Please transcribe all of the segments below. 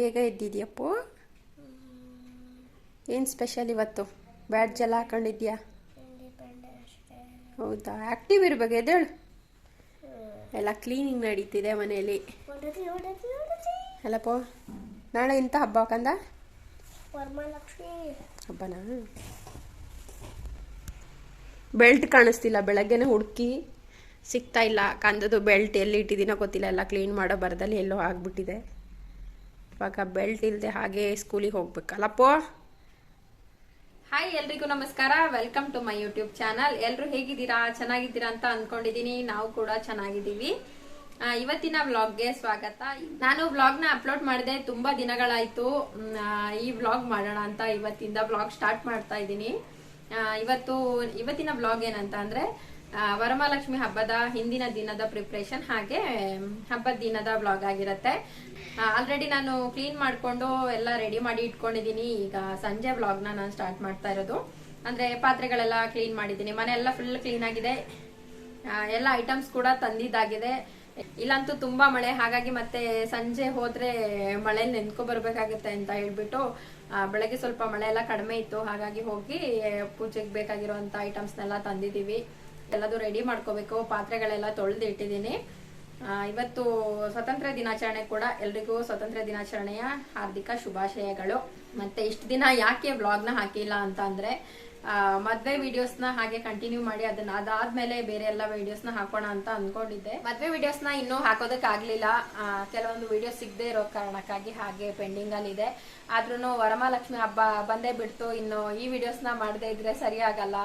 ಬೇಗ ಎದ್ದಿದ್ಯಪ್ಪು. ಏನು ಸ್ಪೆಷಲ್ ಇವತ್ತು? ಬ್ಯಾಡ್ಜ್ ಎಲ್ಲ ಹಾಕೊಂಡಿದ್ಯಾ? ಹೌದಾ, ಆ್ಯಕ್ಟಿವ್ ಇರ್ಬೇಕು, ಎದ್ದೇಳು. ಎಲ್ಲ ಕ್ಲೀನಿಂಗ್ ನಡೀತಿದೆ ಮನೆಯಲ್ಲಿ ಅಲ್ಲಪ್ಪ. ನಾಳೆ ಇಂಥ ಹಬ್ಬ ಕಂದ? ವರಮಹಾಲಕ್ಷ್ಮಿ ಹಬ್ಬನಾ? ಬೆಲ್ಟ್ ಕಾಣಿಸ್ತಿಲ್ಲ, ಬೆಳಗ್ಗೆನೇ ಹುಡುಕಿ ಸಿಗ್ತಾ ಇಲ್ಲ. ಕಂದದು ಬೆಲ್ಟ್ ಎಲ್ಲಿ ಇಟ್ಟಿದ್ದೀನೋ ಗೊತ್ತಿಲ್ಲ, ಎಲ್ಲ ಕ್ಲೀನ್ ಮಾಡೋ ಬರದಲ್ಲಿ ಎಲ್ಲೋ ಆಗಿಬಿಟ್ಟಿದೆ. ಇವಾಗ ಬೆಲ್ಟ್ ಇಲ್ಲದೆ ಹಾಗೆ ಸ್ಕೂಲಿಗೆ ಹೋಗ್ಬೇಕಲ್ಲಪ್ಪೋ. ಹಾಯ್, ಎಲ್ರಿಗೂ ನಮಸ್ಕಾರ. Welcome to my YouTube channel. ಎಲ್ಲರೂ ಹೇಗಿದ್ದೀರಾ? ಚೆನ್ನಾಗಿದ್ದೀರಾ ಅಂತ ಅಂದ್ಕೊಂಡಿದ್ದೀನಿ. ನಾವು ಕೂಡ ಚೆನ್ನಾಗಿದ್ದೀವಿ. ಇವತ್ತಿನ ವ್ಲಾಗ್ಗೆ ಸ್ವಾಗತ. ನಾನು ವ್ಲಾಗ್ನ ಅಪ್ಲೋಡ್ ಮಾಡಿದೆ, ತುಂಬಾ ದಿನಗಳಾಯ್ತು. ಈ ವ್ಲಾಗ್ ಮಾಡೋಣ ಅಂತ ಇವತ್ತಿಂದ ವ್ಲಾಗ್ ಸ್ಟಾರ್ಟ್ ಮಾಡ್ತಾ ಇದ್ದೀನಿ. ಇವತ್ತಿನ ವ್ಲಾಗ್ ಏನಂತ ಅಂದ್ರೆ ವರಮಹಾಲಕ್ಷ್ಮಿ ಹಬ್ಬದ ಹಿಂದಿನ ದಿನದ ಪ್ರಿಪ್ರೇಷನ್ ಹಾಗೆ ಹಬ್ಬದ ದಿನದ ವ್ಲಾಗ್ ಆಗಿರುತ್ತೆ. ಆಲ್ರೆಡಿ ನಾನು ಕ್ಲೀನ್ ಮಾಡ್ಕೊಂಡು ಎಲ್ಲ ರೆಡಿ ಮಾಡಿ ಇಟ್ಕೊಂಡಿದ್ದೀನಿ. ಈಗ ಸಂಜೆ ವ್ಲಾಗ್ನ ನಾನು ಸ್ಟಾರ್ಟ್ ಮಾಡ್ತಾ ಇರೋದು. ಅಂದ್ರೆ ಪಾತ್ರೆಗಳೆಲ್ಲ ಕ್ಲೀನ್ ಮಾಡಿದ್ದೀನಿ, ಮನೆ ಎಲ್ಲ ಫುಲ್ ಕ್ಲೀನ್ ಆಗಿದೆ, ಎಲ್ಲ ಐಟಮ್ಸ್ ಕೂಡ ತಂದಿದ್ದಾಗಿದೆ. ಇಲ್ಲಂತೂ ತುಂಬಾ ಮಳೆ, ಹಾಗಾಗಿ ಮತ್ತೆ ಸಂಜೆ ಹೋದ್ರೆ ಮಳೆಯಲ್ಲಿ ನೆನ್ಕೊ ಬರ್ಬೇಕಾಗತ್ತೆ ಅಂತ ಹೇಳ್ಬಿಟ್ಟು ಬೆಳಗ್ಗೆ ಸ್ವಲ್ಪ ಮಳೆ ಎಲ್ಲ ಕಡಿಮೆ ಇತ್ತು, ಹಾಗಾಗಿ ಹೋಗಿ ಪೂಜೆಗೆ ಬೇಕಾಗಿರುವಂತ ಐಟಮ್ಸ್ನೆಲ್ಲ ತಂದಿದ್ದೀವಿ. ಎಲ್ಲದು ರೆಡಿ ಮಾಡ್ಕೋಬೇಕು. ಪಾತ್ರೆಗಳೆಲ್ಲ ತೊಳೆದು ಇಟ್ಟಿದ್ದೀನಿ. ಇವತ್ತು ಸ್ವಾತಂತ್ರ್ಯ ದಿನಾಚರಣೆ ಕೂಡ. ಎಲ್ರಿಗೂ ಸ್ವಾತಂತ್ರ್ಯ ದಿನಾಚರಣೆಯ ಹಾರ್ದಿಕ ಶುಭಾಶಯಗಳು. ಮತ್ತೆ ಇಷ್ಟು ದಿನ ಯಾಕೆ ವ್ಲಾಗ್ನ ಹಾಕಿಲ್ಲ ಅಂತ ಅಂದ್ರೆ ಮದ್ವೆ ವಿಡಿಯೋಸ್ನ ಹಾಗೆ ಕಂಟಿನ್ಯೂ ಮಾಡಿ ಅದಾದ್ಮೇಲೆ ಬೇರೆ ಎಲ್ಲ ವಿಡಿಯೋಸ್ನ ಹಾಕೋಣ ಅಂತ ಅನ್ಕೊಂಡಿದ್ದೆ. ಮದ್ವೆ ವಿಡಿಯೋಸ್ನ ಇನ್ನೂ ಹಾಕೋದಕ್ಕೆ ಆಗ್ಲಿಲ್ಲ, ಕೆಲವೊಂದು ವಿಡಿಯೋಸ್ ಸಿಗದೆ ಇರೋ ಕಾರಣಕ್ಕಾಗಿ ಹಾಗೆ ಪೆಂಡಿಂಗ್ ಅಲ್ಲಿ ಇದೆ. ಆದ್ರೂ ವರಮಹಾಲಕ್ಷ್ಮಿ ಹಬ್ಬ ಬಂದೇ ಬಿಡ್ತು, ಇನ್ನು ಈ ವಿಡಿಯೋಸ್ನ ಮಾಡದೇ ಇದ್ರೆ ಸರಿ ಆಗಲ್ಲ.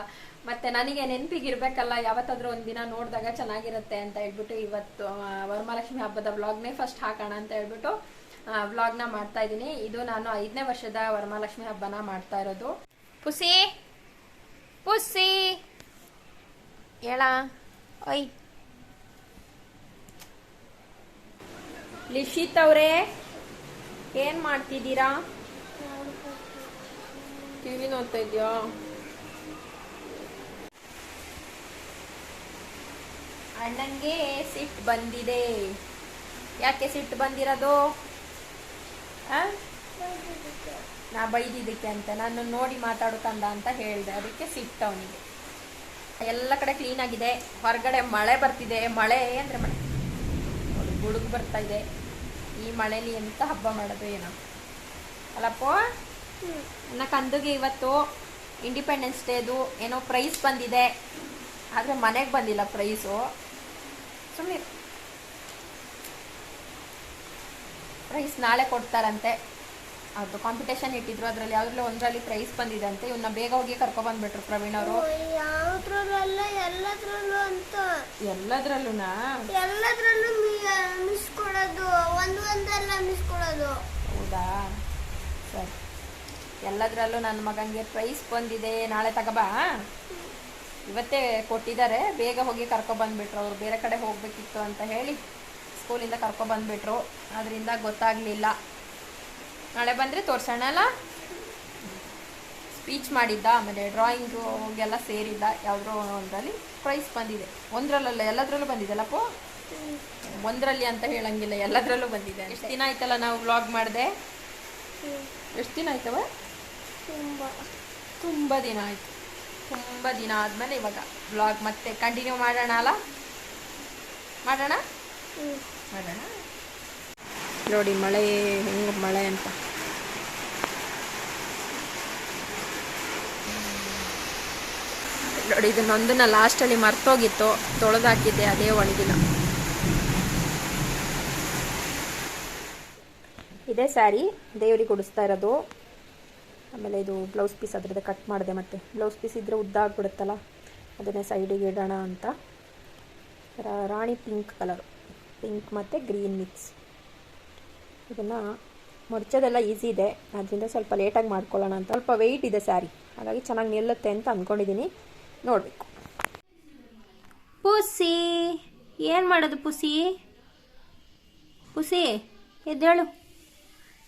ಮತ್ತೆ ನನಗೆ ನೆನಪಿಗಿರ್ಬೇಕಲ್ಲ, ಯಾವತ್ತಾದ್ರೂ ಒಂದಿನ ನೋಡಿದಾಗ ಚೆನ್ನಾಗಿರುತ್ತೆ ಅಂತ ಹೇಳ್ಬಿಟ್ಟು ಇವತ್ತು ವರಮಹಾಲಕ್ಷ್ಮಿ ಹಬ್ಬದ ವ್ಲಾಗ್ನೇ ಫಸ್ಟ್ ಹಾಕೋಣ ಅಂತ ಹೇಳ್ಬಿಟ್ಟು ವ್ಲಾಗ್ನ ಮಾಡ್ತಾ ಇದ್ದೀನಿ. ಇದು ನಾನು 5ನೇ ವರ್ಷದ ವರಮಹಾಲಕ್ಷ್ಮಿ ಹಬ್ಬನ ಮಾಡ್ತಾ ಇರೋದು. ಪುಸಿ ಪುಸಿ ಹೇಳ, ಓಯ್ ಲಿಶಿತ್ ಅವ್ರೆ, ಏನ್ ಮಾಡ್ತಿದ್ದೀರಾ? ಟಿವಿ ನೋಡ್ತಾ ಇದ್ಯಾ? ಅಣ್ಣಂಗೆ ಸಿಟ್ಟು ಬಂದಿದೆ. ಯಾಕೆ ಸಿಟ್ಟು ಬಂದಿರೋದು? ನಾ ಬೈದಿದ್ದಕ್ಕೆ ಅಂತ, ನಾನು ನೋಡಿ ಮಾತಾಡು ಕಂದ ಅಂತ ಹೇಳಿದೆ, ಅದಕ್ಕೆ ಸಿಟ್ಟು ಅವನಿಗೆ. ಎಲ್ಲ ಕಡೆ ಕ್ಲೀನ್ ಆಗಿದೆ. ಹೊರಗಡೆ ಮಳೆ ಬರ್ತಿದೆ. ಮಳೆ ಅಂದ್ರೆ ಮಳೆ ಗುಡುಗು ಬರ್ತಾ ಇದೆ. ಈ ಮಳೆಲಿ ಎಂತ ಹಬ್ಬ ಮಾಡೋದು ಏನೋ ಅಲ್ಲಪ್ಪೋ. ನನ್ನ ಕಂದುಗೆ ಇವತ್ತು ಇಂಡಿಪೆಂಡೆನ್ಸ್ ಡೇದು ಏನೋ ಪ್ರೈಸ್ ಬಂದಿದೆ, ಆದ್ರೆ ಮನೆಗೆ ಬಂದಿಲ್ಲ ಪ್ರೈಸು. ಸುಮ್ಮನೆ ಪ್ರೈಸ್ ನಾಳೆ ಕೊಡ್ತಾರಂತೆ. ಅದು ಕಾಂಪಿಟೇಷನ್ ಇಟ್ಟಿದ್ರು, ಅದ್ರಲ್ಲಿ ಯಾವ್ದ್ರಲ್ಲಿ ಒಂದ್ರಲ್ಲಿ ಪ್ರೈಸ್ ಬಂದಿದೆ ಅಂತೆ. ಇವನ್ನ ಬೇಗ ಹೋಗಿ ಕರ್ಕೊಂಡ್ ಬಂದ್ಬಿಟ್ರು ಪ್ರವೀಣ್ ಅವರು. ಎಲ್ಲದ್ರಲ್ಲೂನಾ? ಎಲ್ಲದ್ರಲ್ಲೂ ಮಿಸ್ ಕೊಡೋದು, ಒಂದಲ್ಲ ಮಿಸ್ ಕೊಡೋದು. ಹೌದಾ, ಸರಿ. ಎಲ್ಲದ್ರಲ್ಲೂ ನನ್ನ ಮಗಂಗೆ ಪ್ರೈಸ್ ಬಂದಿದೆ, ನಾಳೆ ತಗೋಬಾ. ಇವತ್ತೇ ಕೊಟ್ಟಿದ್ದಾರೆ, ಬೇಗ ಹೋಗಿ ಕರ್ಕೊಬಂದ್ಬಿಟ್ರು. ಅವ್ರು ಬೇರೆ ಕಡೆ ಹೋಗ್ಬೇಕಿತ್ತು ಅಂತ ಹೇಳಿ ಸ್ಕೂಲಿಂದ ಕರ್ಕೊಬಂದ್ಬಿಟ್ರು, ಅದರಿಂದ ಗೊತ್ತಾಗ್ಲಿಲ್ಲ. ನಾಳೆ ಬಂದರೆ ತೋರ್ಸೋಣ ಅಲ್ಲ. ಸ್ಪೀಚ್ ಮಾಡಿದ್ದ, ಆಮೇಲೆ ಡ್ರಾಯಿಂಗೆಲ್ಲ ಸೇರಿದ್ದ. ಯಾವುದೋ ಒಂದರಲ್ಲಿ ಪ್ರೈಸ್ ಬಂದಿದೆ. ಒಂದರಲ್ಲ, ಎಲ್ಲದರಲ್ಲೂ ಬಂದಿದೆಲ್ಲಪ್ಪೋ. ಒಂದರಲ್ಲಿ ಅಂತ ಹೇಳಂಗಿಲ್ಲ, ಎಲ್ಲದರಲ್ಲೂ ಬಂದಿದೆ. ಎಷ್ಟು ದಿನ ಆಯ್ತಲ್ಲ ನಾವು ವ್ಲಾಗ್ ಮಾಡಿದೆ? ಎಷ್ಟು ದಿನ ಆಯ್ತವ? ತುಂಬ ದಿನ ಆಯಿತು. ತುಂಬ ದಿನ ಆದಮೇಲೆ ಇವಾಗ ವ್ಲಾಗ್ ಮತ್ತೆ ಕಂಟಿನ್ಯೂ ಮಾಡೋಣ ಅಲ್ಲ. ಮಾಡೋಣ. ನೋಡಿ ಮಳೆ ಹೆಂಗೆ ಮಳೆ ಅಂತ. ನೋಡಿ, ಇದನ್ನೊಂದನ್ನ ಲಾಸ್ಟಲ್ಲಿ ಮರ್ತೋಗಿತ್ತು, ತೊಳೆದಾಕಿದ್ದೆ, ಅದೇ ಒಣಗಿಲ್ಲ. ಇದೇ ಸ್ಯಾರಿ ದೇವ್ರಿಗೆ ಉಡಿಸ್ತಾ ಇರೋದು. ಆಮೇಲೆ ಇದು ಬ್ಲೌಸ್ ಪೀಸ್, ಅದ್ರದ್ದು ಕಟ್ ಮಾಡಿದೆ. ಮತ್ತೆ ಬ್ಲೌಸ್ ಪೀಸ್ ಇದ್ದರೆ ಉದ್ದ ಆಗಿಬಿಡುತ್ತಲ್ಲ, ಅದನ್ನೇ ಸೈಡಿಗೆ ಇಡೋಣ ಅಂತ. ರಾಣಿ ಪಿಂಕ್ ಕಲರು, ಪಿಂಕ್ ಮತ್ತು ಗ್ರೀನ್ ಮಿಕ್ಸ್. ಇದನ್ನು ಮಡ್ಚೋದೆಲ್ಲ ಈಸಿ ಇದೆ, ಅದರಿಂದ ಸ್ವಲ್ಪ ಲೇಟಾಗಿ ಮಾಡ್ಕೊಳ್ಳೋಣ ಅಂತ. ಸ್ವಲ್ಪ ವೆಯ್ಟ್ ಇದೆ ಸ್ಯಾರಿ, ಹಾಗಾಗಿ ಚೆನ್ನಾಗಿ ನಿಲ್ಲುತ್ತೆ ಅಂತ ಅಂದ್ಕೊಂಡಿದ್ದೀನಿ. ನೋಡಬೇಕು. ಪುಸಿ ಏನು ಮಾಡೋದು? ಪುಸಿ ಪುಸಿ ಎದ್ದೇಳು.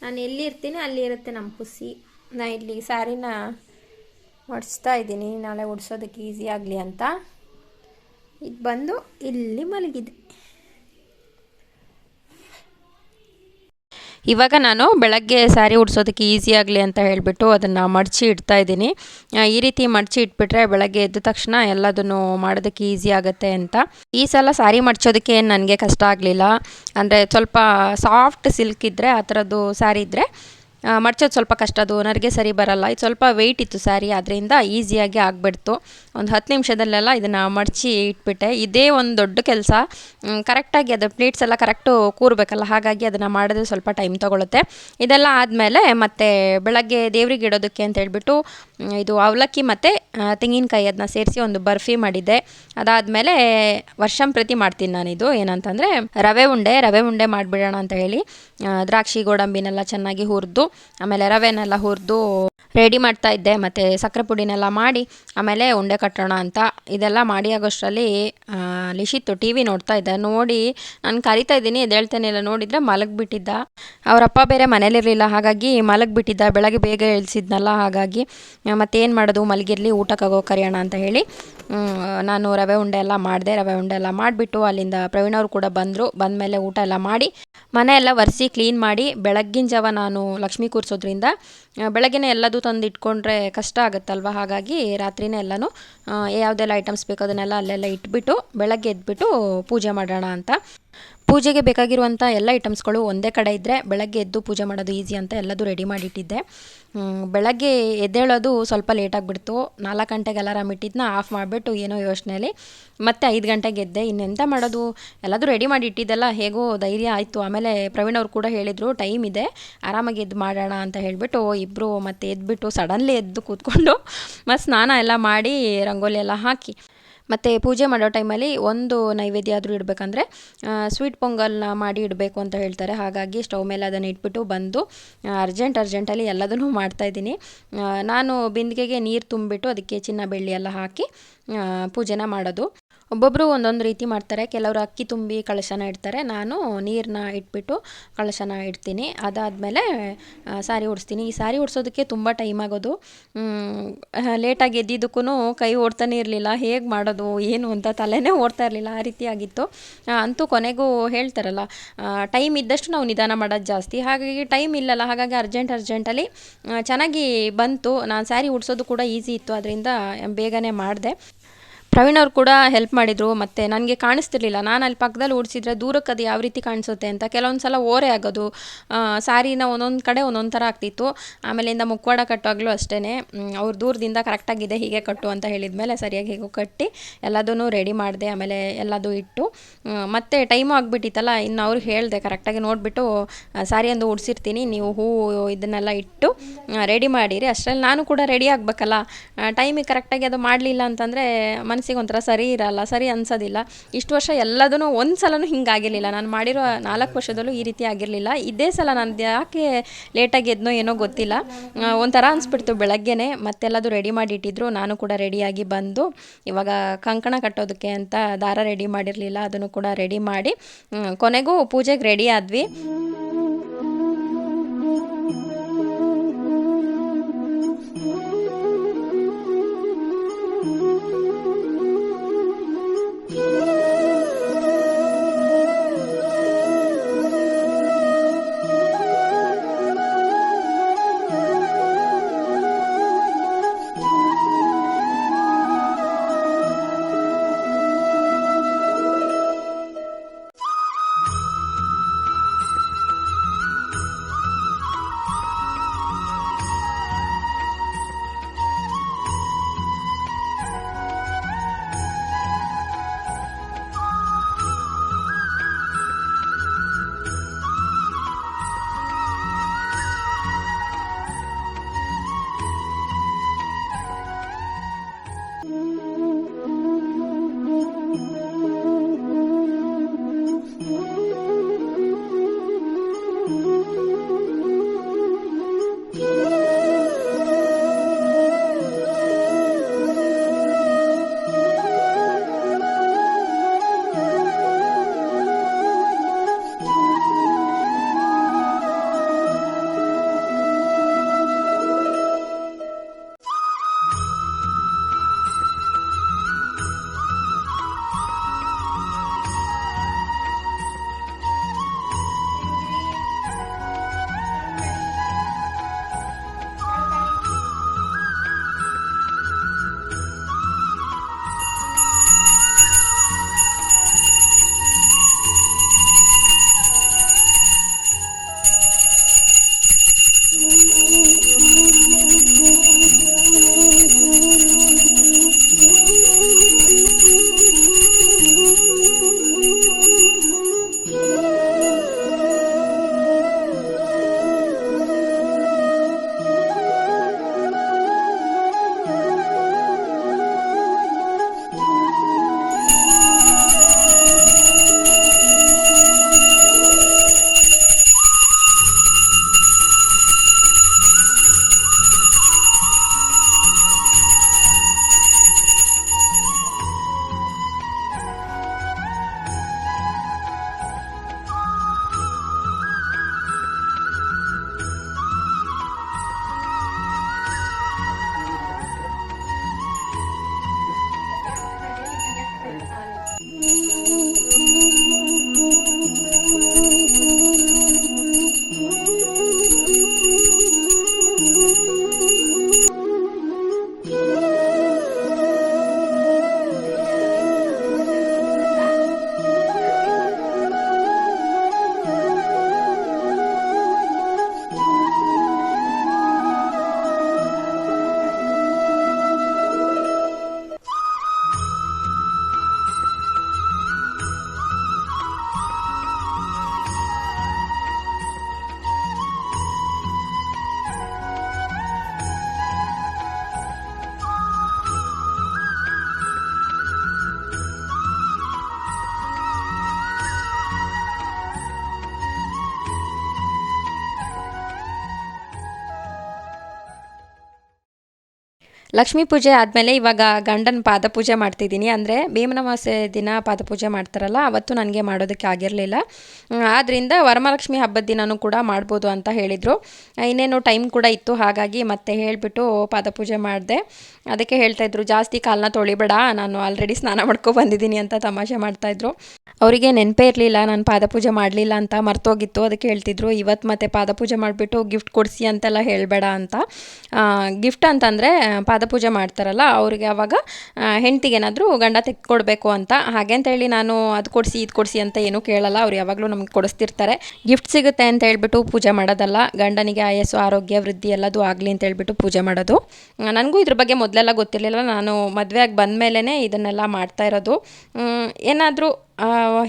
ನಾನು ಎಲ್ಲಿರ್ತೀನಿ ಅಲ್ಲಿ ಇರುತ್ತೆ ನಮ್ಮ ಪುಸಿ. ನಾ ಇಲ್ಲಿ ಸ್ಯಾರಿನ ಮಡಿಸ್ತಾ ಇದ್ದೀನಿ, ನಾಳೆ ಉಡ್ಸೋದಕ್ಕೆ ಈಸಿ ಆಗಲಿ ಅಂತ. ಇದು ಬಂದು ಇಲ್ಲಿ ಮಲಗಿದೆ. ಇವಾಗ ನಾನು ಬೆಳಗ್ಗೆ ಸ್ಯಾರಿ ಉಡ್ಸೋದಕ್ಕೆ ಈಸಿ ಆಗಲಿ ಅಂತ ಹೇಳಿಬಿಟ್ಟು ಅದನ್ನು ಮಡಚಿ ಇಡ್ತಾ ಇದ್ದೀನಿ. ಈ ರೀತಿ ಮಡಚಿ ಇಟ್ಬಿಟ್ರೆ ಬೆಳಗ್ಗೆ ಎದ್ದ ತಕ್ಷಣ ಎಲ್ಲದನ್ನು ಮಾಡೋದಕ್ಕೆ ಈಸಿ ಆಗುತ್ತೆ ಅಂತ. ಈ ಸಲ ಸ್ಯಾರಿ ಮಡ್ಚೋದಕ್ಕೆ ಏನು ನನಗೆ ಕಷ್ಟ ಆಗಲಿಲ್ಲ. ಅಂದರೆ ಸ್ವಲ್ಪ ಸಾಫ್ಟ್ ಸಿಲ್ಕ್ ಇದ್ದರೆ ಆ ಥರದ್ದು ಸ್ಯಾರಿ ಇದ್ದರೆ ಮಡ್ಚೋದು ಸ್ವಲ್ಪ ಕಷ್ಟ, ಅದು ನನಗೆ ಸರಿ ಬರಲ್ಲ. ಇದು ಸ್ವಲ್ಪ ವೆಯ್ಟ್ ಇತ್ತು ಸ್ಯಾರಿ, ಅದರಿಂದ ಈಸಿಯಾಗಿ ಆಗಿಬಿಡ್ತು. ಒಂದು 10 ನಿಮಿಷದಲ್ಲೆಲ್ಲ ಇದನ್ನು ಮಡಚಿ ಇಟ್ಬಿಟ್ಟೆ. ಇದೇ ಒಂದು ದೊಡ್ಡ ಕೆಲಸ. ಕರೆಕ್ಟಾಗಿ ಅದು ಪ್ಲೇಟ್ಸ್ ಎಲ್ಲ ಕರೆಕ್ಟು ಕೂರಬೇಕಲ್ಲ, ಹಾಗಾಗಿ ಅದನ್ನು ಮಾಡೋದು ಸ್ವಲ್ಪ ಟೈಮ್ ತೊಗೊಳುತ್ತೆ. ಇದೆಲ್ಲ ಆದಮೇಲೆ ಮತ್ತೆ ಬೆಳಗ್ಗೆ ದೇವ್ರಿಗೆ ಇಡೋದಕ್ಕೆ ಅಂತ ಹೇಳ್ಬಿಟ್ಟು ಇದು ಅವಲಕ್ಕಿ ಮತ್ತು ತೆಂಗಿನಕಾಯಿ ಅದನ್ನ ಸೇರಿಸಿ ಒಂದು ಬರ್ಫಿ ಮಾಡಿದ್ದೆ. ಅದಾದಮೇಲೆ ವರ್ಷಂಪ್ರತಿ ಮಾಡ್ತೀನಿ ನಾನಿದು. ಏನಂತಂದರೆ ರವೆ ಉಂಡೆ ಮಾಡಿಬಿಡೋಣ ಅಂತ ಹೇಳಿ ದ್ರಾಕ್ಷಿ ಗೋಡಂಬಿನೆಲ್ಲ ಚೆನ್ನಾಗಿ ಹುರಿದು ಆಮೇಲೆ ರವೆನೆಲ್ಲ ಹುರಿದು ರೆಡಿ ಮಾಡ್ತಾ ಇದ್ದೆ. ಮತ್ತು ಸಕ್ಕರೆ ಪುಡಿನೆಲ್ಲ ಮಾಡಿ ಆಮೇಲೆ ಉಂಡೆ ಕಟ್ಟೋಣ ಅಂತ. ಇದೆಲ್ಲ ಮಾಡಿ ಆಗೋಷ್ಟರಲ್ಲಿ ಲಿಶಿತ್ತು ಟಿ ವಿ ನೋಡ್ತಾ ಇದ್ದ. ನೋಡಿ ನಾನು ಕರಿತಾ ಇದ್ದೀನಿ, ಎದ್ದೇಳ್ತಾನೆಲ್ಲ. ನೋಡಿದರೆ ಮಲಗಿಬಿಟ್ಟಿದ್ದ. ಅವರಪ್ಪ ಬೇರೆ ಮನೇಲಿರಲಿಲ್ಲ, ಹಾಗಾಗಿ ಮಲಗಿಬಿಟ್ಟಿದ್ದ. ಬೆಳಗ್ಗೆ ಬೇಗ ಎಳ್ಸಿದ್ನಲ್ಲ, ಹಾಗಾಗಿ ಮತ್ತೇನು ಮಾಡೋದು, ಮಲಗಿರಲಿ, ಊಟಕ್ಕಾಗೋ ಕರೆಯೋಣ ಅಂತ ಹೇಳಿ ನಾನು ರವೆ ಉಂಡೆ ಎಲ್ಲ ಮಾಡಿದೆ. ರವೆ ಉಂಡೆ ಎಲ್ಲ ಮಾಡಿಬಿಟ್ಟು ಅಲ್ಲಿಂದ ಪ್ರವೀಣವ್ರು ಕೂಡ ಬಂದಮೇಲೆ ಊಟ ಎಲ್ಲ ಮಾಡಿ ಮನೆ ಎಲ್ಲ ಒರೆಸಿ ಕ್ಲೀನ್ ಮಾಡಿ, ಬೆಳಗ್ಗಿನ ಜಾವ ನಾನು ಲಕ್ಷ್ಮೀ ಕೂರಿಸೋದ್ರಿಂದ ಬೆಳಗ್ಗೆನೇ ಎಲ್ಲದೂ ತಂದು ಇಟ್ಕೊಂಡ್ರೆ ಕಷ್ಟ ಆಗುತ್ತಲ್ವ, ಹಾಗಾಗಿ ರಾತ್ರಿನೇ ಎಲ್ಲನೂ ಯಾವುದೆಲ್ಲ ಐಟಮ್ಸ್ ಬೇಕು ಅದನ್ನೆಲ್ಲ ಅಲ್ಲೆಲ್ಲ ಇಟ್ಬಿಟ್ಟು ಬೆಳಗ್ಗೆ ಎದ್ಬಿಟ್ಟು ಪೂಜೆ ಮಾಡೋಣ ಅಂತ. ಪೂಜೆಗೆ ಬೇಕಾಗಿರುವಂಥ ಎಲ್ಲ ಐಟಮ್ಸ್ಗಳು ಒಂದೇ ಕಡೆ ಇದ್ದರೆ ಬೆಳಗ್ಗೆ ಎದ್ದು ಪೂಜೆ ಮಾಡೋದು ಈಸಿ ಅಂತ ಎಲ್ಲದೂ ರೆಡಿ ಮಾಡಿಟ್ಟಿದ್ದೆ. ಬೆಳಗ್ಗೆ ಎದ್ದೇಳೋದು ಸ್ವಲ್ಪ ಲೇಟಾಗಿಬಿಡ್ತು. 4 ಗಂಟೆಗೆ ಅಲಾರಾಮ್ ಇಟ್ಟಿದ್ದನ್ನ ಆಫ್ ಮಾಡಿಬಿಟ್ಟು ಏನೋ ಯೋಚನೆಯಲ್ಲಿ ಮತ್ತೆ 5 ಗಂಟೆಗೆ ಎದ್ದೆ. ಇನ್ನೆಂತ ಮಾಡೋದು, ಎಲ್ಲದೂ ರೆಡಿ ಮಾಡಿ ಇಟ್ಟಿದ್ದೆಲ್ಲ ಹೇಗೋ ಧೈರ್ಯ ಆಯಿತು. ಆಮೇಲೆ ಪ್ರವೀಣ್ ಅವ್ರು ಕೂಡ ಹೇಳಿದರು ಟೈಮ್ ಇದೆ, ಆರಾಮಾಗಿ ಎದ್ದು ಮಾಡೋಣ ಅಂತ ಹೇಳಿಬಿಟ್ಟು ಇಬ್ಬರು ಮತ್ತೆ ಎದ್ಬಿಟ್ಟು ಸಡನ್ಲಿ ಎದ್ದು ಕೂತ್ಕೊಂಡು ಮತ್ತು ಸ್ನಾನ ಎಲ್ಲ ಮಾಡಿ ರಂಗೋಲಿ ಎಲ್ಲ ಹಾಕಿ ಮತ್ತು ಪೂಜೆ ಮಾಡೋ ಟೈಮಲ್ಲಿ ಒಂದು ನೈವೇದ್ಯ ಆದರೂ ಇಡಬೇಕಂದ್ರೆ ಸ್ವೀಟ್ ಪೊಂಗಲ್ನ ಮಾಡಿ ಇಡಬೇಕು ಅಂತ ಹೇಳ್ತಾರೆ. ಹಾಗಾಗಿ ಸ್ಟವ್ ಮೇಲೆ ಅದನ್ನು ಇಟ್ಬಿಟ್ಟು ಬಂದು ಅರ್ಜೆಂಟಲ್ಲಿ ಎಲ್ಲದನ್ನೂ ಮಾಡ್ತಾಯಿದ್ದೀನಿ. ನಾನು ಬಿಂದಿಗೆಗೆ ನೀರು ತುಂಬಿಬಿಟ್ಟು ಅದಕ್ಕೆ ಚಿನ್ನ ಬೆಳ್ಳಿ ಎಲ್ಲ ಹಾಕಿ ಪೂಜೆನ ಮಾಡೋದು. ಒಬ್ಬೊಬ್ಬರು ಒಂದೊಂದು ರೀತಿ ಮಾಡ್ತಾರೆ. ಕೆಲವರು ಅಕ್ಕಿ ತುಂಬಿ ಕಳಶನ ಇಡ್ತಾರೆ. ನಾನು ನೀರನ್ನ ಇಟ್ಬಿಟ್ಟು ಕಳಶನ ಇಡ್ತೀನಿ. ಅದಾದಮೇಲೆ ಸ್ಯಾರಿ ಉಡಿಸ್ತೀನಿ. ಈ ಸ್ಯಾರಿ ಉಡಿಸೋದಕ್ಕೆ ತುಂಬ ಟೈಮ್ ಆಗೋದು. ಲೇಟಾಗಿ ಎದ್ದಿದ್ದಕ್ಕೂ ಕೈ ಓಡ್ತಾನೆ ಇರಲಿಲ್ಲ. ಹೇಗೆ ಮಾಡೋದು ಏನು ಅಂತ ತಲೆನೇ ಓಡ್ತಾ ಇರಲಿಲ್ಲ, ಆ ರೀತಿ ಆಗಿತ್ತು. ಅಂತೂ ಕೊನೆಗೂ ಹೇಳ್ತಾರಲ್ಲ, ಟೈಮ್ ಇದ್ದಷ್ಟು ನಾವು ನಿಧಾನ ಮಾಡೋದು ಜಾಸ್ತಿ. ಹಾಗಾಗಿ ಟೈಮ್ ಇಲ್ಲಲ್ಲ, ಹಾಗಾಗಿ ಅರ್ಜೆಂಟಲ್ಲಿ ಚೆನ್ನಾಗಿ ಬಂತು. ನಾನು ಸ್ಯಾರಿ ಉಡಿಸೋದು ಕೂಡ ಈಸಿ ಇತ್ತು, ಅದರಿಂದ ಬೇಗನೆ ಮಾಡಿದೆ. ಪ್ರವೀಣ್ ಅವ್ರು ಕೂಡ ಹೆಲ್ಪ್ ಮಾಡಿದರು. ಮತ್ತು ನನಗೆ ಕಾಣಿಸ್ತಿರ್ಲಿಲ್ಲ, ನಾನು ಅಲ್ಲಿ ಪಕ್ಕದಲ್ಲಿ ಉಡಿಸಿದ್ರೆ ದೂರಕ್ಕೆ ಅದು ಯಾವ ರೀತಿ ಕಾಣಿಸುತ್ತೆ ಅಂತ. ಕೆಲವೊಂದು ಸಲ ಓರೆ ಆಗೋದು, ಸ್ಯಾರಿನ ಒಂದೊಂದು ಕಡೆ ಒಂದೊಂದು ಥರ ಆಗ್ತಿತ್ತು. ಆಮೇಲಿಂದ ಮುಖವಾಡ ಕಟ್ಟುವಾಗಲೂ ಅಷ್ಟೇ ಅವ್ರು ದೂರದಿಂದ ಕರೆಕ್ಟಾಗಿದೆ ಹೀಗೆ ಕಟ್ಟು ಅಂತ ಹೇಳಿದ ಮೇಲೆ ಸರಿಯಾಗಿ ಹೇಗೋ ಕಟ್ಟಿ ಎಲ್ಲದೂ ರೆಡಿ ಮಾಡಿದೆ. ಆಮೇಲೆ ಎಲ್ಲದೂ ಇಟ್ಟು ಮತ್ತೆ ಟೈಮು ಆಗಿಬಿಟ್ಟಿತ್ತಲ್ಲ, ಇನ್ನು ಅವ್ರಿಗೆ ಹೇಳಿದೆ ಕರೆಕ್ಟಾಗಿ ನೋಡಿಬಿಟ್ಟು ಸ್ಯಾರಿ ಒಂದು ಉಡಿಸಿರ್ತೀನಿ, ನೀವು ಹೂವು ಇದನ್ನೆಲ್ಲ ಇಟ್ಟು ರೆಡಿ ಮಾಡಿರಿ. ಅಷ್ಟರಲ್ಲಿ ನಾನು ಕೂಡ ರೆಡಿ ಆಗಬೇಕಲ್ಲ, ಟೈಮಿಗೆ ಕರೆಕ್ಟಾಗಿ ಅದು ಮಾಡಲಿಲ್ಲ ಅಂತಂದರೆ ಮನಸ್ಸಿಗೆ ಒಂಥರ ಸರಿ ಇರಲ್ಲ, ಸರಿ ಅನ್ಸೋದಿಲ್ಲ. ಇಷ್ಟು ವರ್ಷ ಎಲ್ಲದೂ ಒಂದು ಸಲನೂ ಹಿಂಗಾಗಿರಲಿಲ್ಲ. ನಾನು ಮಾಡಿರೋ 4 ವರ್ಷದಲ್ಲೂ ಈ ರೀತಿ ಆಗಿರಲಿಲ್ಲ. ಇದೇ ಸಲ ನಾನು ಯಾಕೆ ಲೇಟಾಗಿ ಎದ್ನೋ ಏನೋ ಗೊತ್ತಿಲ್ಲ, ಒಂಥರ ಅನಿಸ್ಬಿಡ್ತು ಬೆಳಗ್ಗೆನೇ. ಮತ್ತೆಲ್ಲದು ರೆಡಿ ಮಾಡಿ ಇಟ್ಟಿದ್ರು. ನಾನು ಕೂಡ ರೆಡಿಯಾಗಿ ಬಂದು ಇವಾಗ ಕಂಕಣ ಕಟ್ಟೋದಕ್ಕೆ ಅಂತ ದಾರ ರೆಡಿ ಮಾಡಿರಲಿಲ್ಲ, ಅದನ್ನು ಕೂಡ ರೆಡಿ ಮಾಡಿ ಕೊನೆಗೂ ಪೂಜೆಗೆ ರೆಡಿ ಆದ್ವಿ. ಲಕ್ಷ್ಮೀ ಪೂಜೆ ಆದಮೇಲೆ ಇವಾಗ ಗಂಡನ ಪಾದಪೂಜೆ ಮಾಡ್ತಿದ್ದೀನಿ. ಅಂದರೆ ಭೀಮನಮಾಸೆ ದಿನ ಪಾದಪೂಜೆ ಮಾಡ್ತಾರಲ್ಲ, ಅವತ್ತು ನನಗೆ ಮಾಡೋದಕ್ಕೆ ಆಗಿರಲಿಲ್ಲ. ಆದ್ದರಿಂದ ವರಮಹಾಲಕ್ಷ್ಮಿ ಹಬ್ಬದ ದಿನವೂ ಕೂಡ ಮಾಡ್ಬೋದು ಅಂತ ಹೇಳಿದರು. ಇನ್ನೇನು ಟೈಮ್ ಕೂಡ ಇತ್ತು, ಹಾಗಾಗಿ ಮತ್ತೆ ಹೇಳಿಬಿಟ್ಟು ಪಾದಪೂಜೆ ಮಾಡಿದೆ. ಅದಕ್ಕೆ ಹೇಳ್ತಾಯಿದ್ರು, ಜಾಸ್ತಿ ಕಾಲನ್ನ ತೊಳಿಬೇಡ, ನಾನು ಆಲ್ರೆಡಿ ಸ್ನಾನ ಮಾಡ್ಕೊ ಬಂದಿದ್ದೀನಿ ಅಂತ ತಮಾಷೆ ಮಾಡ್ತಾಯಿದ್ರು. ಅವರಿಗೆ ನೆನಪೇ ಇರಲಿಲ್ಲ ನಾನು ಪಾದಪೂಜೆ ಮಾಡಲಿಲ್ಲ ಅಂತ, ಮರ್ತೋಗಿತ್ತು. ಅದಕ್ಕೆ ಹೇಳ್ತಿದ್ರು, ಇವತ್ತು ಮತ್ತೆ ಪಾದಪೂಜೆ ಮಾಡಿಬಿಟ್ಟು ಗಿಫ್ಟ್ ಕೊಡಿಸಿ ಅಂತೆಲ್ಲ ಹೇಳಬೇಡ ಅಂತ. ಗಿಫ್ಟ್ ಅಂತಂದರೆ ಪಾದಪೂಜೆ ಮಾಡ್ತಾರಲ್ಲ ಅವ್ರಿಗೆ ಅವಾಗ ಹೆಂಡ್ತಿಗೇನಾದರೂ ಗಂಡ ತೆಗೆದುಕೊಡ್ಬೇಕು ಅಂತ. ಹಾಗೆ ಅಂತೇಳಿ ನಾನು ಅದು ಕೊಡಿಸಿ ಇದು ಕೊಡಿಸಿ ಅಂತ ಏನೂ ಕೇಳಲ್ಲ. ಅವ್ರು ಯಾವಾಗಲೂ ನಮಗೆ ಕೊಡಿಸ್ತಿರ್ತಾರೆ. ಗಿಫ್ಟ್ ಸಿಗುತ್ತೆ ಅಂತ ಹೇಳ್ಬಿಟ್ಟು ಪೂಜೆ ಮಾಡೋದಲ್ಲ, ಗಂಡನಿಗೆ ಆಯಸ್ಸು ಆರೋಗ್ಯ ವೃದ್ಧಿ ಎಲ್ಲದೂ ಆಗಲಿ ಅಂತ ಹೇಳ್ಬಿಟ್ಟು ಪೂಜೆ ಮಾಡೋದು. ನನಗೂ ಇದ್ರ ಬಗ್ಗೆ ಮೊದಲೆಲ್ಲ ಗೊತ್ತಿರಲಿಲ್ಲ. ನಾನು ಮದುವೆಯಾಗಿ ಬಂದ ಮೇಲೇ ಇದನ್ನೆಲ್ಲ ಮಾಡ್ತಾ ಇರೋದು. ಏನಾದರೂ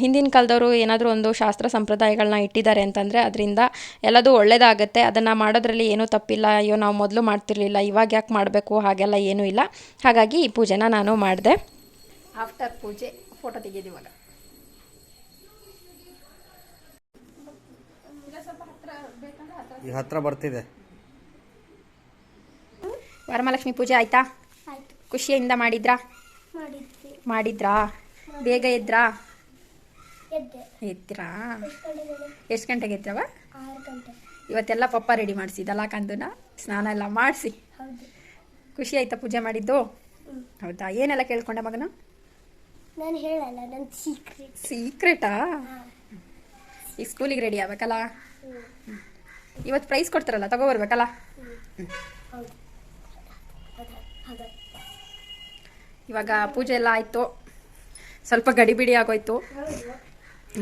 ಹಿಂದಿನ ಕಾಲದವರು ಏನಾದರೂ ಒಂದು ಶಾಸ್ತ್ರ ಸಂಪ್ರದಾಯಗಳನ್ನ ಇಟ್ಟಿದ್ದಾರೆ ಅಂತಂದರೆ ಅದರಿಂದ ಎಲ್ಲದೂ ಒಳ್ಳೆಯದಾಗುತ್ತೆ. ಅದನ್ನು ಮಾಡೋದ್ರಲ್ಲಿ ಏನೂ ತಪ್ಪಿಲ್ಲ. ಅಯ್ಯೋ ನಾವು ಮೊದಲು ಮಾಡ್ತಿರ್ಲಿಲ್ಲ, ಇವಾಗ ಯಾಕೆ ಮಾಡಬೇಕು, ಹಾಗೆಲ್ಲ ಏನೂ ಇಲ್ಲ. ಹಾಗಾಗಿ ಈ ಪೂಜೆನ ನಾನು ಮಾಡಿದೆ. ಆಫ್ಟರ್ ಪೂಜೆ ಫೋಟೋ ತೆಗೆಯೋದು ಇವಾಗ. ಈ ಹತ್ರ ಬರ್ತಿದೆ. ವರಮಹಾಲಕ್ಷ್ಮಿ ಪೂಜೆ ಆಯ್ತಾ? ಆಯ್ತು. ಖುಷಿಯಿಂದ ಮಾಡಿದ್ರಾ? ಮಾಡಿದ್ರಾ? ಬೇಗ ಎದ್ರಾ? ಎದ್ರಾ? ಎಷ್ಟು ಗಂಟೆಗೆ ಎದ್ರವ? 6 ಗಂಟೆ. ಇವತ್ತೆಲ್ಲ ಪಪ್ಪ ರೆಡಿ ಮಾಡಿಸಿದಲ್ಲ ಕಂದುನ, ಸ್ನಾನ ಎಲ್ಲ ಮಾಡಿಸಿ. ಖುಷಿ ಆಯ್ತಾ ಪೂಜೆ ಮಾಡಿದ್ದು? ಹೌದಾ? ಏನೆಲ್ಲ ಕೇಳ್ಕೊಂಡೆ ಮಗನ? ನಾನು ಹೇಳಲ್ಲ, ನನ್ನ ಸೀಕ್ರೆಟ್. ಸೀಕ್ರೆಟಾ? ಈಗ ಸ್ಕೂಲಿಗೆ ರೆಡಿ ಆಗ್ಬೇಕಲ್ಲ. ಇವತ್ತು ಪ್ರೈಸ್ ಕೊಡ್ತಾರಲ್ಲ, ತಗೋಬರ್ಬೇಕಲ್ಲ. ಇವಾಗ ಪೂಜೆ ಎಲ್ಲ ಆಯಿತು, ಸ್ವಲ್ಪ ಗಡಿಬಿಡಿ ಆಗೋಯ್ತು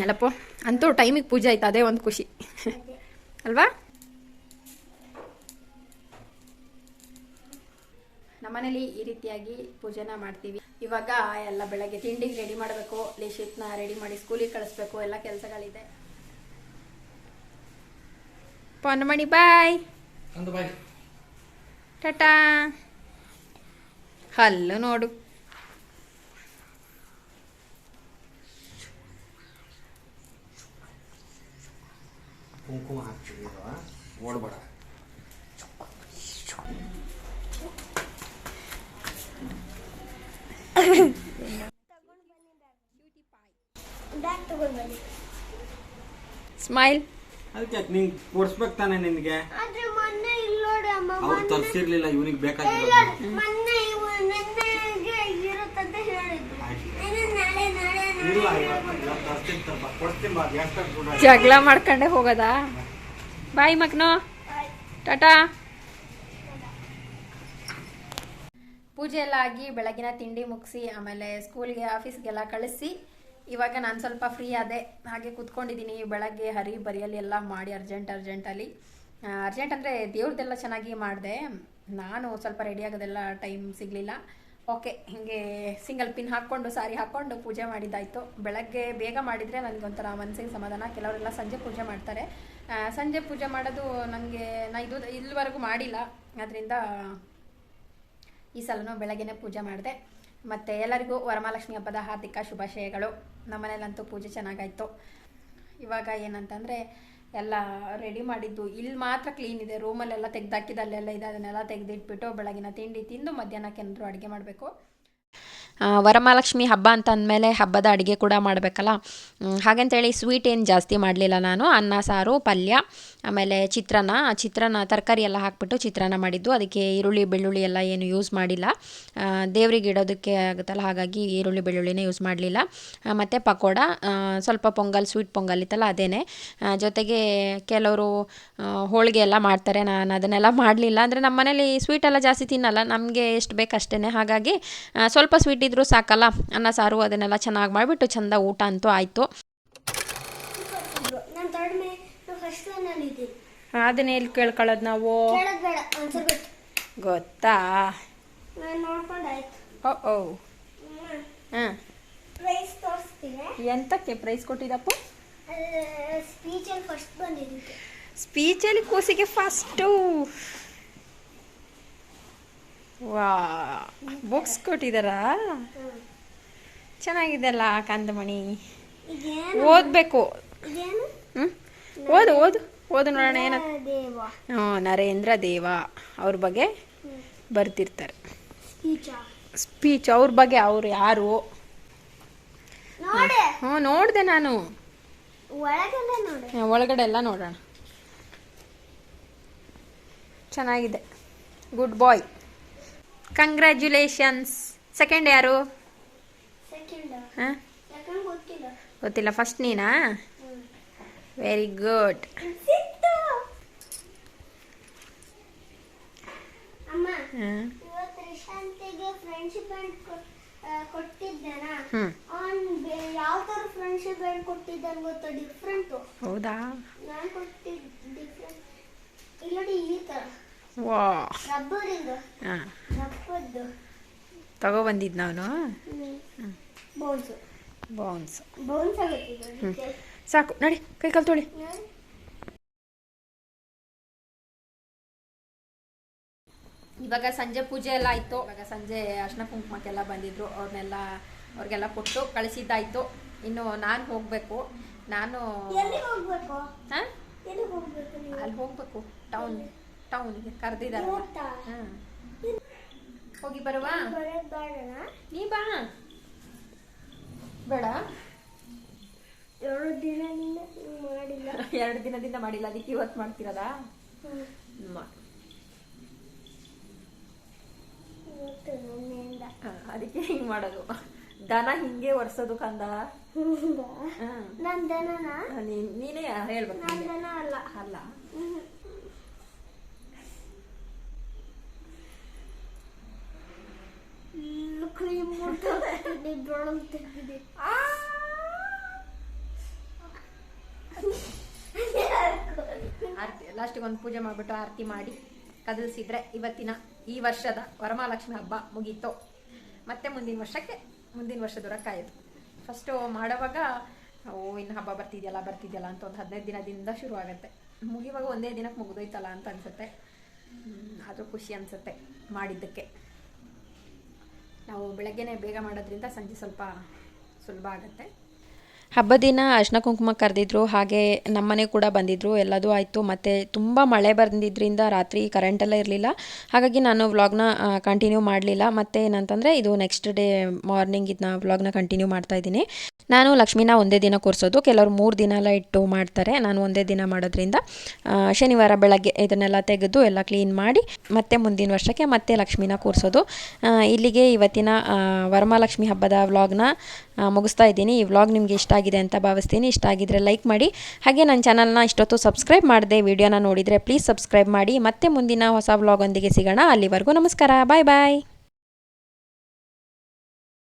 ಎಲ್ಲಪ್ಪ. ಅಂತೂ ಟೈಮಿಗೆ ಪೂಜೆ ಆಯ್ತು, ಅದೇ ಒಂದು ಖುಷಿ ಅಲ್ವಾ? ನಮ್ಮನೇಲಿ ಈ ರೀತಿಯಾಗಿ ಪೂಜೆನ ಮಾಡ್ತೀವಿ. ಇವಾಗ ಎಲ್ಲ ಬೆಳಗ್ಗೆ ತಿಂಡಿಗೆ ರೆಡಿ ಮಾಡಬೇಕು, ಲಿಶಿತ್ನ ರೆಡಿ ಮಾಡಿ ಸ್ಕೂಲಿಗೆ ಕಳಿಸ್ಬೇಕು, ಎಲ್ಲ ಕೆಲಸಗಳಿದೆ. ಪೊನ್ನಮಣಿ ಬಾಯ್, ಟಾಟಾ. ಹಲ್ಲು ನೋಡು. ಕುಂಕುಮ ಹಾಕ್ತೀವಿ, ಓಡ್ಬೇಡ. ಸ್ಮೈಲ್. ಅದಕ್ಕೆ ನಿಂಗೆ ಕೊಡ್ಸ್ಬೇಕು ತಾನೆ ನಿನ್ಗೆ. ಆದ್ರೆ ಮೊನ್ನೆ ಇಲ್ಲಿ ನೋಡಿ ಅಮ್ಮ, ಅವ್ರು ತರ್ಸಿರ್ಲಿಲ್ಲ, ಇವನಿಗೆ ಬೇಕಾಗಿರೋದು. ಮೊನ್ನೆ ನೆನ್ನೆಗೆ ಇರುತ್ತಂತ ಹೇಳಿದ್ರು. ನಾಳೆ ಇಲ್ಲ, ಇವತ್ತು ತರ್ಸ್ತೀನಿ, ಕೊಡ್ತೀನಿ ಬಾ, ಎಷ್ಟು ಕೂಡ ಜಗಳ ಮಾಡ್ಕೊಂಡೆ ಹೋಗೋದಾ? ಬಾಯ್ ಮಗ್ನೋ, ಟಾಟಾ. ಪೂಜೆ ಎಲ್ಲ ಆಗಿ ಬೆಳಗಿನ ತಿಂಡಿ ಮುಗಿಸಿ ಆಮೇಲೆ ಸ್ಕೂಲ್ಗೆ ಆಫೀಸ್ಗೆಲ್ಲ ಕಳಿಸಿ ಇವಾಗ ನಾನು ಸ್ವಲ್ಪ ಫ್ರೀ ಆದೆ. ಹಾಗೆ ಕೂತ್ಕೊಂಡಿದ್ದೀನಿ. ಬೆಳಗ್ಗೆ ಹರಿ ಬರಿಯಲ್ಲಿ ಎಲ್ಲ ಮಾಡಿ ಅರ್ಜೆಂಟಲ್ಲಿ ಅರ್ಜೆಂಟ್ ಅಂದರೆ ದೇವ್ರದ್ದೆಲ್ಲ ಚೆನ್ನಾಗಿ ಮಾಡಿದೆ. ನಾನು ಸ್ವಲ್ಪ ರೆಡಿ ಆಗೋದೆಲ್ಲ ಟೈಮ್ ಸಿಗಲಿಲ್ಲ. ಓಕೆ, ಹೀಗೆ ಸಿಂಗಲ್ ಪಿನ್ ಹಾಕ್ಕೊಂಡು ಸಾರಿ ಹಾಕ್ಕೊಂಡು ಪೂಜೆ ಮಾಡಿದ್ದಾಯಿತು. ಬೆಳಗ್ಗೆ ಬೇಗ ಮಾಡಿದರೆ ನನಗೊಂಥರ ಮನಸ್ಸಿಗೆ ಸಮಾಧಾನ. ಕೆಲವರೆಲ್ಲ ಸಂಜೆ ಪೂಜೆ ಮಾಡ್ತಾರೆ. ಸಂಜೆ ಪೂಜೆ ಮಾಡೋದು ನನಗೆ ಇಲ್ಲಿವರೆಗೂ ಮಾಡಿಲ್ಲ. ಅದರಿಂದ ಈ ಸಲನೂ ಬೆಳಗ್ಗೆನೇ ಪೂಜೆ ಮಾಡಿದೆ. ಮತ್ತು ಎಲ್ಲರಿಗೂ ವರಮಹಾಲಕ್ಷ್ಮಿ ಹಬ್ಬದ ಹಾರ್ದಿಕ ಶುಭಾಶಯಗಳು. ನಮ್ಮನೇಲಂತೂ ಪೂಜೆ ಚೆನ್ನಾಗಾಯಿತು. ಇವಾಗ ಏನಂತಂದರೆ ಎಲ್ಲ ರೆಡಿ ಮಾಡಿದ್ದು ಇಲ್ಲಿ ಮಾತ್ರ ಕ್ಲೀನ್ ಇದೆ. ರೂಮಲ್ಲೆಲ್ಲ ತೆಗೆದಾಕಿದ್ದು ಅಲ್ಲೆಲ್ಲ ಇದೆ, ಅದನ್ನೆಲ್ಲ ತೆಗೆದಿಟ್ಬಿಟ್ಟು ಬೆಳಗಿನ ತಿಂಡಿ ತಿಂದು ಮಧ್ಯಾಹ್ನಕ್ಕೆ ಏನಾದರೂ ಅಡುಗೆ ಮಾಡಬೇಕು. ವರಮಹಾಲಕ್ಷ್ಮಿ ಹಬ್ಬ ಅಂತ ಅಂದಮೇಲೆ ಹಬ್ಬದ ಅಡುಗೆ ಕೂಡ ಮಾಡಬೇಕಲ್ಲ. ಹಾಗಂತೇಳಿ ಸ್ವೀಟ್ ಏನು ಜಾಸ್ತಿ ಮಾಡಲಿಲ್ಲ ನಾನು. ಅನ್ನ ಸಾರು, ಪಲ್ಯ, ಆಮೇಲೆ ಚಿತ್ರಾನ್ನ ತರಕಾರಿ ಎಲ್ಲ ಹಾಕ್ಬಿಟ್ಟು ಚಿತ್ರಾನ್ನ ಮಾಡಿದ್ದು. ಅದಕ್ಕೆ ಈರುಳ್ಳಿ ಬೆಳ್ಳುಳ್ಳಿ ಎಲ್ಲ ಏನು ಯೂಸ್ ಮಾಡಿಲ್ಲ. ದೇವರಿಗೆ ಇಡೋದಕ್ಕೆ ಆಗುತ್ತಲ್ಲ, ಹಾಗಾಗಿ ಈರುಳ್ಳಿ ಬೆಳ್ಳುಳ್ಳಿನೇ ಯೂಸ್ ಮಾಡಲಿಲ್ಲ. ಮತ್ತು ಪಕೋಡ, ಸ್ವಲ್ಪ ಪೊಂಗಲ್, ಸ್ವೀಟ್ ಪೊಂಗಲ್ ಇತ್ತಲ್ಲ ಅದೇನೆ. ಜೊತೆಗೆ ಕೆಲವರು ಹೋಳಿಗೆ ಎಲ್ಲ ಮಾಡ್ತಾರೆ, ನಾನು ಅದನ್ನೆಲ್ಲ ಮಾಡಲಿಲ್ಲ. ಅಂದರೆ ನಮ್ಮ ಮನೇಲಿ ಸ್ವೀಟೆಲ್ಲ ಜಾಸ್ತಿ ತಿನ್ನಲ್ಲ, ನಮಗೆ ಎಷ್ಟು ಬೇಕು ಅಷ್ಟೇ. ಹಾಗಾಗಿ ಸ್ವಲ್ಪ ಸ್ವೀಟ್ ಇದ್ರೂ ಸಾಕಲ್ಲ. ಅನ್ನ ಸಾರು ಅದನ್ನೆಲ್ಲ ಚೆನ್ನಾಗಿ ಮಾಡಿಬಿಟ್ಟು ಚಂದ ಊಟ ಅಂತೂ ಆಯಿತು. ಅದನ್ನೇ ಎಲ್ಲಿ ಕೇಳ್ಕೊಳ್ಳೋದು ನಾವು? ಗೊತ್ತಾ? ಓ ಹಾಂ, ಎಂತಕ್ಕೆ ಪ್ರೈಸ್ ಕೊಟ್ಟಿದ್ದಪ್ಪ? ಸ್ಪೀಚಲ್ಲಿ ಕೂಸಿಗೆ ಫಸ್ಟು. ವಾ, ಬುಕ್ಸ್ ಕೊಟ್ಟಿದ್ದಾರಾ? ಚೆನ್ನಾಗಿದೆಲ್ಲ ಕಂದಮಣಿ. ಓದಬೇಕು. ಓದು ನೋಡೋಣ. ನರೇಂದ್ರ ದೇವ ಅವ್ರ ಬಗ್ಗೆ ಬರ್ತಿರ್ತಾರೆ. ಸ್ಪೀಚ್ ಅವ್ರ ಬಗ್ಗೆ ಅವ್ರು ಯಾರು ನೋಡಿ ಹ್ಞೂ ನೋಡಿದೆ ನಾನು ಒಳಗೆಲ್ಲ ನೋಡಿ. ಒಳಗಡೆ ಎಲ್ಲ ನೋಡೋಣ. ಚೆನ್ನಾಗಿದೆ. Good boy. ಕಂಗ್ರ್ಯಾಚುಲೇಷನ್ಸ್. ಸೆಕೆಂಡ್ ಯಾರು? ಸೆಕೆಂಡ್ ಹಾಂ ಯಾಕಂದ್ರೆ ಗೊತ್ತಿಲ್ಲ. ಗೊತ್ತಿಲ್ಲ. ಫಸ್ಟ್ ನೀನಾ? Very good. ಸಿಕ್ತು. ಅಮ್ಮ ಹಾಂ ಇವತ್ತು ರಿಶಾಂತಿಗೆ ಫ್ರೆಂಡ್ಶಿಪ್ ಬ್ಯಾಂಡ್ ಕೊಟ್ಟಿದ್ದೇನ. ಹ್ಞೂ ಅವ್ನ್ ಯಾವ ತರ ಫ್ರೆಂಡ್ಶಿಪ್ ಬ್ಯಾಂಡ್ ಕೊಟ್ಟಿದ್ದಾನೆ ಗೊತ್ತಾ? ಡಿಫ್ರೆಂಟ್. ಹೌದಾ? ನಾನು ಕೊಟ್ಟಿದ್ದ ಡಿಫ್ರೆಂಟ್ ಇಲ್ಲಡಿ ಈ ತರ ವಾ ರಬ್ಬರಿಂದ ಹಾಂ ರಬ್ಬದ್ದು ತಗೊಬಂದಿದ್ದು ನಾನು. ಬೌನ್ಸ್ ಬೌನ್ಸ್ ಬೌನ್ಸ್ ಆಗುತ್ತೆ. ಸಾಕು ನಡಿ, ಕೈ ಕಾಲು ತೊಳಿ. ಇವಾಗ ಸಂಜೆ ಪೂಜೆ ಎಲ್ಲ ಆಯಿತು. ಇವಾಗ ಸಂಜೆ ಅರ್ಶಿನ ಕುಂಕುಮಕ್ಕೆಲ್ಲ ಬಂದಿದ್ರು. ಅವ್ರಿಗೆಲ್ಲ ಕೊಟ್ಟು ಕಳಿಸಿದ್ದಾಯಿತು. ಇನ್ನು ನಾನು ಹೋಗಬೇಕು. ನಾನು ಎಲ್ಲಿ ಹೋಗ್ಬೇಕು? ಹಾಂ ಎಲ್ಲಿ ಹೋಗ್ಬೇಕು ನೀವು? ಅಲ್ಲಿ ಹೋಗ್ಬೇಕು. ಟೌನ್ಗೆ ಕರೆದಿದ್ದಾರೆ. ಇವತ್ತಾ? ಹಾಂ ಹೋಗಿ ಬರುವ. ಬರೋದ್ ಬೇಡನ? ನೀ ಬಾ. ಬೇಡ? 2 ದಿನದಿಂದ ಮಾಡಿಲ್ಲ. 2 ದಿನದಿಂದ ಮಾಡಿಲ್ಲ, ಅದಕ್ಕೆ ಇವತ್ತು ಮಾಡ್ತಿರೋದಾ? ಇವತ್ತು ನಿನ್ನೆಯಿಂದ. ಅದಕ್ಕೆ ಹಿಂಗೆ ಮಾಡೋದು. ದನ ಹಿಂಗೆ ಒರೆಸೋದು ಕಂದ. ನನ್ ದನನ? ನೀನೇ ಹೇಳ್ಬೇಕು. ನನ್ ದನ ಅಲ್ಲ. ಅಲ್ಲ ಕ್ರೀಮ್ ತೆಗ್ದಿದೆ. ಆರತಿ ಲಾಸ್ಟಿಗೆ ಒಂದು ಪೂಜೆ ಮಾಡಿಬಿಟ್ಟು ಆರತಿ ಮಾಡಿ ಕದಲಿಸಿದ್ರೆ ಈ ವರ್ಷದ ವರಮಹಾಲಕ್ಷ್ಮಿ ಹಬ್ಬ ಮುಗೀತು. ಮತ್ತೆ ಮುಂದಿನ ವರ್ಷದವರ ಕಾಯೋದು. ಫಸ್ಟು ಮಾಡೋವಾಗ ಇನ್ನು ಹಬ್ಬ ಬರ್ತಿದೆಯಲ್ಲ ಅಂತ ಒಂದು 15 ದಿನದಿಂದ ಶುರು ಆಗುತ್ತೆ. ಮುಗಿಯುವಾಗ ಒಂದೇ ದಿನಕ್ಕೆ ಮುಗಿದೋಯ್ತಲ್ಲ ಅಂತ ಅನ್ಸುತ್ತೆ. ಆದರೂ ಖುಷಿ ಅನಿಸುತ್ತೆ ಮಾಡಿದ್ದಕ್ಕೆ. ನಾವು ಬೆಳಗ್ಗೆನೇ ಬೇಗ ಮಾಡೋದ್ರಿಂದ ಸಂಜೆ ಸ್ವಲ್ಪ ಸುಲಭ ಆಗುತ್ತೆ. ಹಬ್ಬದ ದಿನ ಅರ್ಶಿನ ಕುಂಕುಮ ಕರೆದಿದ್ರು. ಹಾಗೆ ನಮ್ಮನೆ ಕೂಡ ಬಂದಿದ್ದರು. ಎಲ್ಲದೂ ಆಯಿತು. ಮತ್ತು ತುಂಬ ಮಳೆ ಬಂದಿದ್ದರಿಂದ ರಾತ್ರಿ ಕರೆಂಟೆಲ್ಲ ಇರಲಿಲ್ಲ. ಹಾಗಾಗಿ ನಾನು ವ್ಲಾಗ್ನ ಕಂಟಿನ್ಯೂ ಮಾಡಲಿಲ್ಲ. ಮತ್ತು ಏನಂತಂದರೆ ಇದು ನೆಕ್ಸ್ಟ್ ಡೇ ಮಾರ್ನಿಂಗ್ ಇದನ್ನ ವ್ಲಾಗ್ನ ಕಂಟಿನ್ಯೂ ಮಾಡ್ತಾಯಿದ್ದೀನಿ. ನಾನು ಲಕ್ಷ್ಮೀನ ಒಂದೇ ದಿನ ಕೂರಿಸೋದು. ಕೆಲವರು 3 ದಿನ ಎಲ್ಲ ಇಟ್ಟು ಮಾಡ್ತಾರೆ. ನಾನು ಒಂದೇ ದಿನ ಮಾಡೋದ್ರಿಂದ ಶನಿವಾರ ಬೆಳಗ್ಗೆ ಇದನ್ನೆಲ್ಲ ತೆಗೆದು ಎಲ್ಲ ಕ್ಲೀನ್ ಮಾಡಿ ಮತ್ತೆ ಮುಂದಿನ ವರ್ಷಕ್ಕೆ ಮತ್ತೆ ಲಕ್ಷ್ಮೀನ ಕೂರಿಸೋದು. ಇಲ್ಲಿಗೆ ಇವತ್ತಿನ ವರಮಹಾಲಕ್ಷ್ಮಿ ಹಬ್ಬದ ವ್ಲಾಗ್ನ ಮುಗಿಸ್ತಾ ಇದ್ದೀನಿ. ಈ ವ್ಲಾಗ್ ನಿಮಗೆ ಇಷ್ಟ ಆಗಿದೆ ಅಂತ ಭಾವಿಸ್ತೀನಿ. ಇಷ್ಟ ಆಗಿದ್ರೆ ಲೈಕ್ ಮಾಡಿ. ಹಾಗೆ ನನ್ನ ಚಾನಲ್ನ ಇಷ್ಟೊತ್ತು ಸಬ್ಸ್ಕ್ರೈಬ್ ಮಾಡದೆ ವಿಡಿಯೋನ ನೋಡಿದರೆ ಪ್ಲೀಸ್ ಸಬ್ಸ್ಕ್ರೈಬ್ ಮಾಡಿ. ಮತ್ತೆ ಮುಂದಿನ ಹೊಸ ವ್ಲಾಗ್ ಒಂದಿಗೆ ಸಿಗೋಣ. ಅಲ್ಲಿವರೆಗೂ ನಮಸ್ಕಾರ. ಬಾಯ್ ಬಾಯ್.